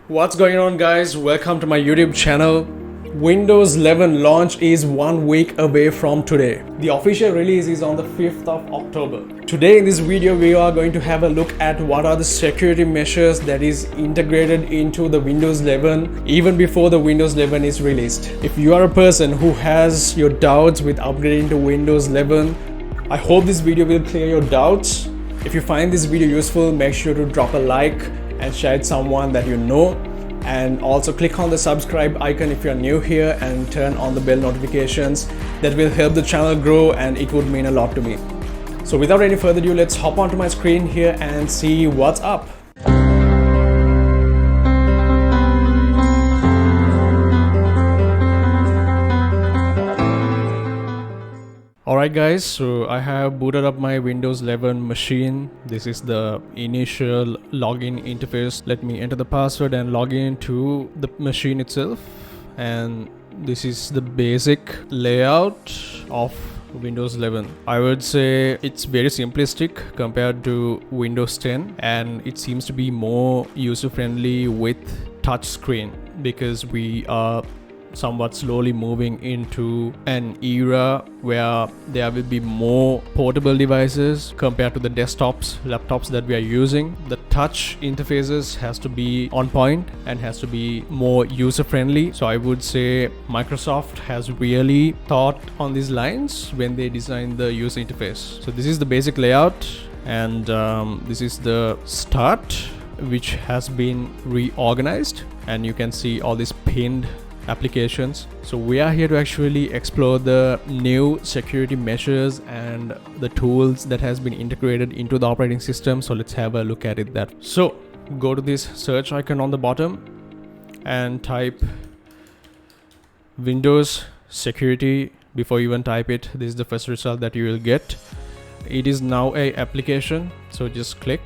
What's going on, guys? Welcome to my YouTube channel. Windows 11 launch is 1 week away from today. The official release is on the 5th of October. Today in this video we are going to have a look at what are the security measures that is integrated into the Windows 11 even before the Windows 11 is released. If you are a person who has your doubts with upgrading to Windows 11, I hope this video will clear your doubts. If you find this video useful, make sure to drop a like and share it with someone that you know, and also click on the subscribe icon if you're new here and turn on the bell notifications. That will help the channel grow and it would mean a lot to me. So without any further ado, let's hop onto my screen here and see what's up. Alright guys, so I have booted up my Windows 11 machine. This is the initial login interface. Let me enter the password and log in to the machine itself. And this is the basic layout of Windows 11. I would say it's very simplistic compared to Windows 10, and it seems to be more user-friendly with touch screen because we are somewhat slowly moving into an era where there will be more portable devices compared to the desktops, laptops that we are using. The touch interfaces has to be on point and has to be more user friendly. So I would say Microsoft has really thought on these lines when they designed the user interface. So this is the basic layout, and this is the start, which has been reorganized, and you can see all these pinned applications. So we are here to actually explore the new security measures and the tools that has been integrated into the operating system. So let's have a look at it. So go to this search icon on the bottom and type Windows security. Before you even type it, this is the first result that you will get. It is now a application, so just click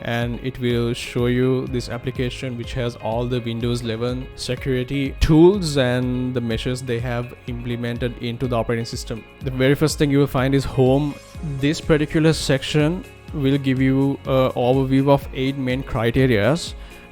and it will show you this application which has all the Windows 11 security tools and the measures they have implemented into the operating system. The very first thing you will find is Home. This particular section will give you an overview of 8 main criteria,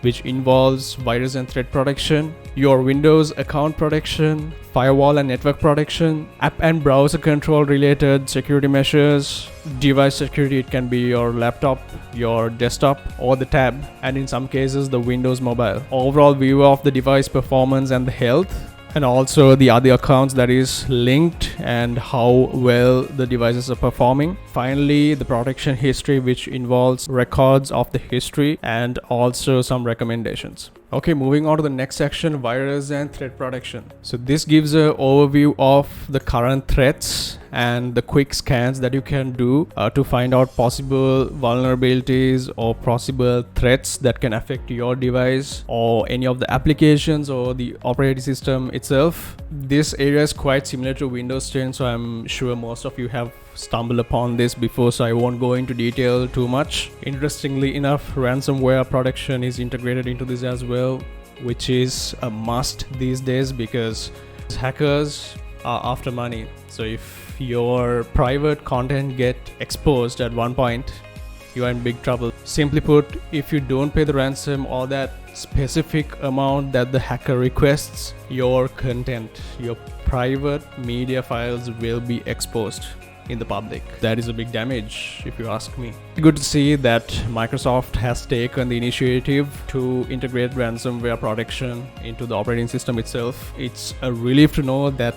which involves virus and threat protection, your Windows account protection, firewall and network protection, app and browser control related security measures, device security. It can be your laptop, your desktop, or the tab, and in some cases the Windows Mobile. Overall view of the device performance and the health, and also the other accounts that is linked and how well the devices are performing. Finally, the protection history, which involves records of the history and also some recommendations. Okay, moving on to the next section, virus and threat protection. So this gives an overview of the current threats and the quick scans that you can do to find out possible vulnerabilities or possible threats that can affect your device or any of the applications or the operating system itself. This area is quite similar to Windows 10, so I'm sure most of you have stumbled upon this before, so I won't go into detail too much. Interestingly enough, ransomware protection is integrated into this as well, which is a must these days because hackers are after money. So if your private content get exposed at one point, you are in big trouble. Simply put, if you don't pay the ransom or that specific amount that the hacker requests, your content, your private media files will be exposed in the public. That is a big damage if you ask me. Good to see that Microsoft has taken the initiative to integrate ransomware protection into the operating system itself. It's a relief to know that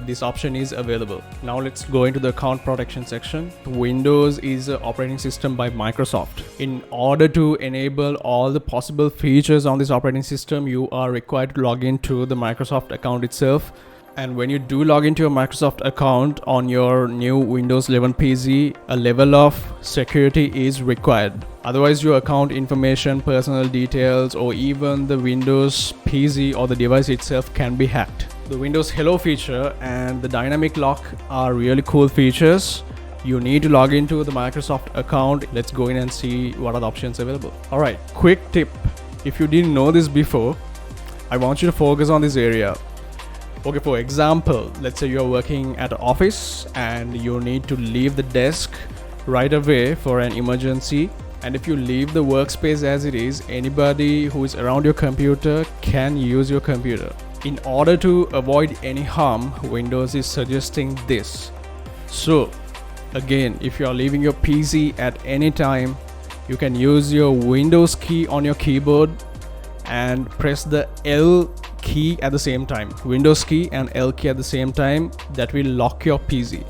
this option is available. Now let's go into the account protection section. Windows is an operating system by Microsoft. In order to enable all the possible features on this operating system, you are required to log into the Microsoft account itself. And when you do log into your Microsoft account on your new Windows 11 PC, a level of security is required. Otherwise, your account information, personal details, or even the Windows PC or the device itself can be hacked. The Windows Hello feature and the dynamic lock are really cool features. You need to log into the Microsoft account. Let's go in and see what are the options available. Alright, quick tip. If you didn't know this before, I want you to focus on this area. Okay, for example, let's say you're working at an office and you need to leave the desk right away for an emergency. And if you leave the workspace as it is, anybody who is around your computer can use your computer. In order to avoid any harm, Windows is suggesting this. So again, if you are leaving your PC at any time, you can use your Windows key on your keyboard and press the L key at the same time. Windows key and L key at the same time. That will lock your PC,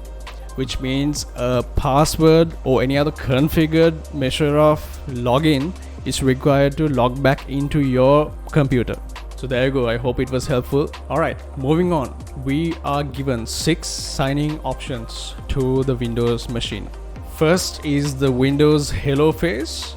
which means a password or any other configured measure of login is required to log back into your computer. So there you go. I hope it was helpful. Alright, moving on. We are given 6 signing options to the Windows machine. First is the Windows Hello face.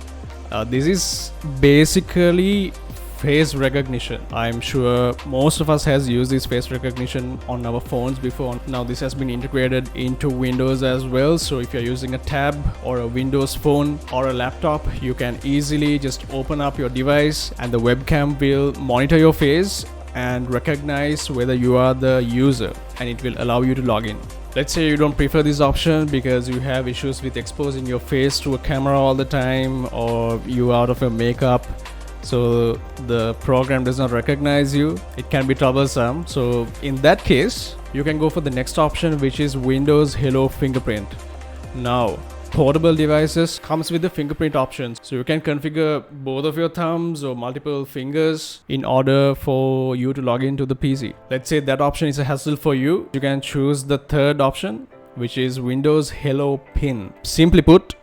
This is basically face recognition. I'm sure most of us has used this face recognition on our phones before. Now this has been integrated into Windows as well. So if you're using a tab or a Windows phone or a laptop, you can easily just open up your device and the webcam will monitor your face and recognize whether you are the user, and it will allow you to log in. Let's say you don't prefer this option because you have issues with exposing your face to a camera all the time, or you are out of your makeup, so the program does not recognize you. It can be troublesome. So in that case, you can go for the next option, which is Windows Hello Fingerprint. Now, portable devices comes with the fingerprint options, so you can configure both of your thumbs or multiple fingers in order for you to log into the PC. Let's say that option is a hassle for you. You can choose the third option, which is Windows Hello PIN. Simply put,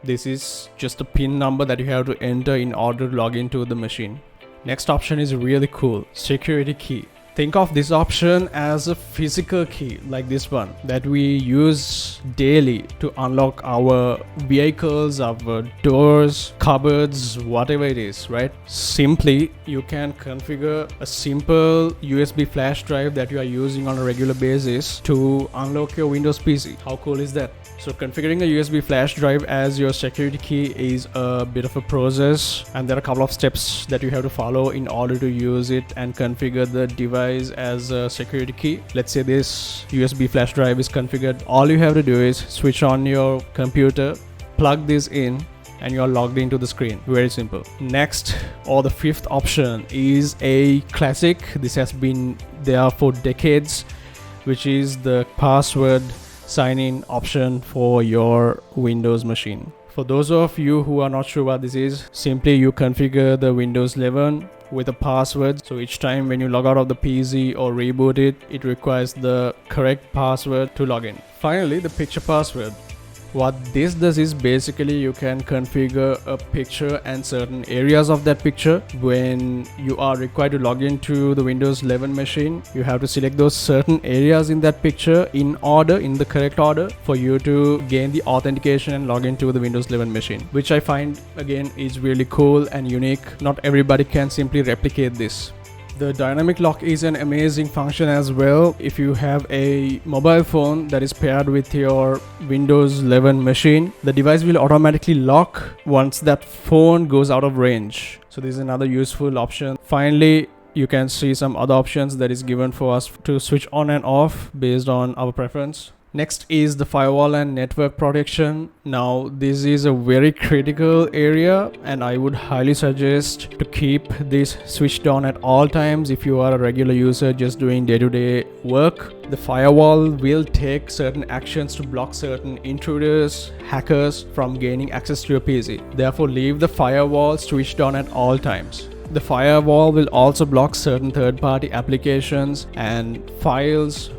this is just a PIN number that you have to enter in order to log into the machine. Next option is really cool, security key. Think of this option as a physical key like this one that we use daily to unlock our vehicles, our doors, cupboards, whatever it is, right? Simply, you can configure a simple USB flash drive that you are using on a regular basis to unlock your Windows PC. How cool is that? So configuring a USB flash drive as your security key is a bit of a process, and there are a couple of steps that you have to follow in order to use it and configure the device as a security key. Let's say this USB flash drive is configured. All you have to do is switch on your computer, plug this in, and you are logged into the screen. Very simple. Next, or the fifth option, is a classic. This has been there for decades, which is the password sign-in option for your Windows machine. For those of you who are not sure what this is, simply you configure the Windows 11 with a password. So each time when you log out of the PC or reboot it, it requires the correct password to log in. Finally, the picture password. What this does is basically you can configure a picture and certain areas of that picture. When you are required to log into the Windows 11 machine, you have to select those certain areas in that picture in the correct order for you to gain the authentication and log into the Windows 11 machine, which I find again is really cool and unique. Not everybody can simply replicate this. The dynamic lock is an amazing function as well. If you have a mobile phone that is paired with your Windows 11 machine, the device will automatically lock once that phone goes out of range. So this is another useful option. Finally, you can see some other options that is given for us to switch on and off based on our preference. Next is the firewall and network protection. Now this is a very critical area, and I would highly suggest to keep this switched on at all times if you are a regular user just doing day-to-day work. The firewall will take certain actions to block certain intruders, hackers from gaining access to your PC. Therefore, leave the firewall switched on at all times. The firewall will also block certain third-party applications and files,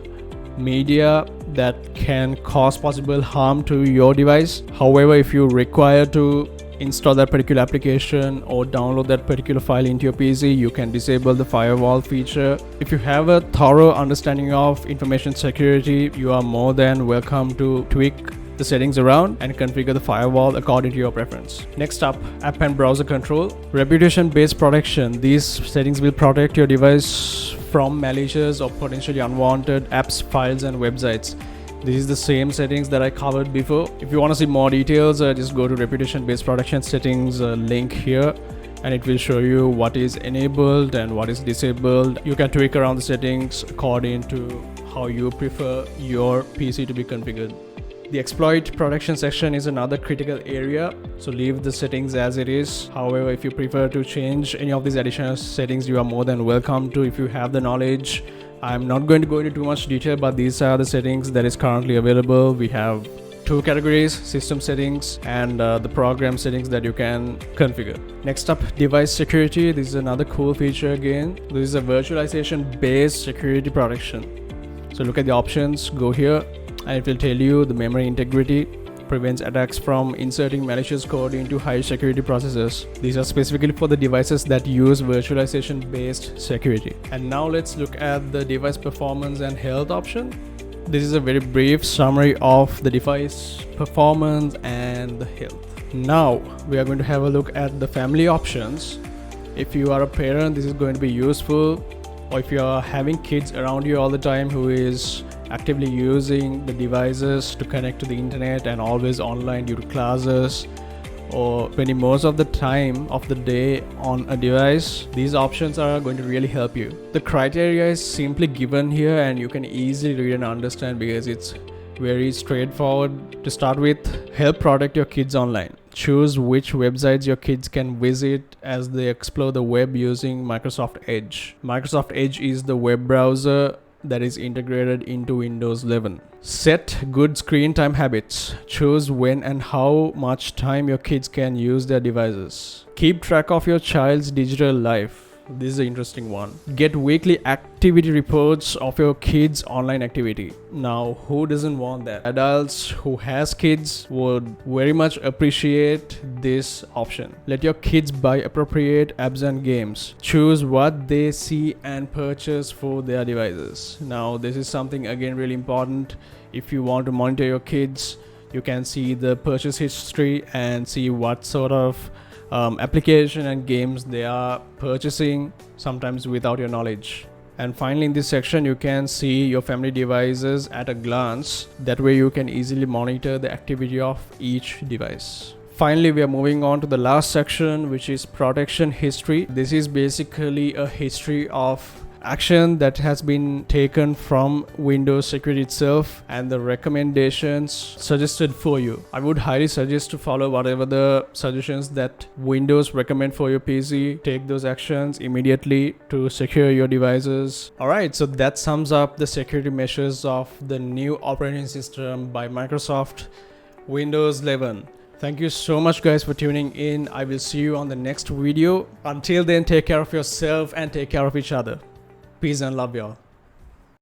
media that can cause possible harm to your device. However, if you require to install that particular application or download that particular file into your PC, you can disable the firewall feature. If you have a thorough understanding of information security, you are more than welcome to tweak the settings around and configure the firewall according to your preference. Next up, app and browser control. Reputation-based protection. These settings will protect your device from malicious or potentially unwanted apps, files, and websites. This is the same settings that I covered before. If you want to see more details, just go to reputation-based protection settings link here, and it will show you what is enabled and what is disabled. You can tweak around the settings according to how you prefer your PC to be configured. The exploit protection section is another critical area, so leave the settings as it is. However, if you prefer to change any of these additional settings, you are more than welcome to if you have the knowledge. I'm not going to go into too much detail, but these are the settings that is currently available. We have two categories: system settings and the program settings that you can configure. Next up, device security. This is another cool feature again. This is a virtualization based security protection. So look at the options, go here, and it will tell you the memory integrity, prevents attacks from inserting malicious code into high security processes. These are specifically for the devices that use virtualization based security. And now let's look at the device performance and health option. This is a very brief summary of the device performance and the health. Now we are going to have a look at the family options. If you are a parent, this is going to be useful, or if you are having kids around you all the time who is actively using the devices to connect to the internet and always online due to classes, or spending most of the time of the day on a device, these options are going to really help you. The criteria is simply given here and you can easily read and understand because it's very straightforward. To start with, help protect your kids online. Choose which websites your kids can visit as they explore the web using Microsoft Edge. Microsoft Edge is the web browser that is integrated into Windows 11. Set good screen time habits. Choose when and how much time your kids can use their devices. Keep track of your child's digital life. This is an interesting one. Get weekly activity reports of your kids' online activity. Now, who doesn't want that? Adults who has kids would very much appreciate this option. Let your kids buy appropriate apps and games. Choose what they see and purchase for their devices. Now, this is something again really important. If you want to monitor your kids, you can see the purchase history and see what sort of application and games they are purchasing, sometimes without your knowledge. And finally, in this section you can see your family devices at a glance. That way you can easily monitor the activity of each device. Finally, we are moving on to the last section, which is protection history. This is basically a history of action that has been taken from Windows security itself and the recommendations suggested for you. I would highly suggest to follow whatever the suggestions that Windows recommend for your PC. Take those actions immediately to secure your devices. Alright, so that sums up the security measures of the new operating system by Microsoft, Windows 11. Thank you so much guys for tuning in. I will see you on the next video. Until then, take care of yourself and take care of each other. Peace and love y'all.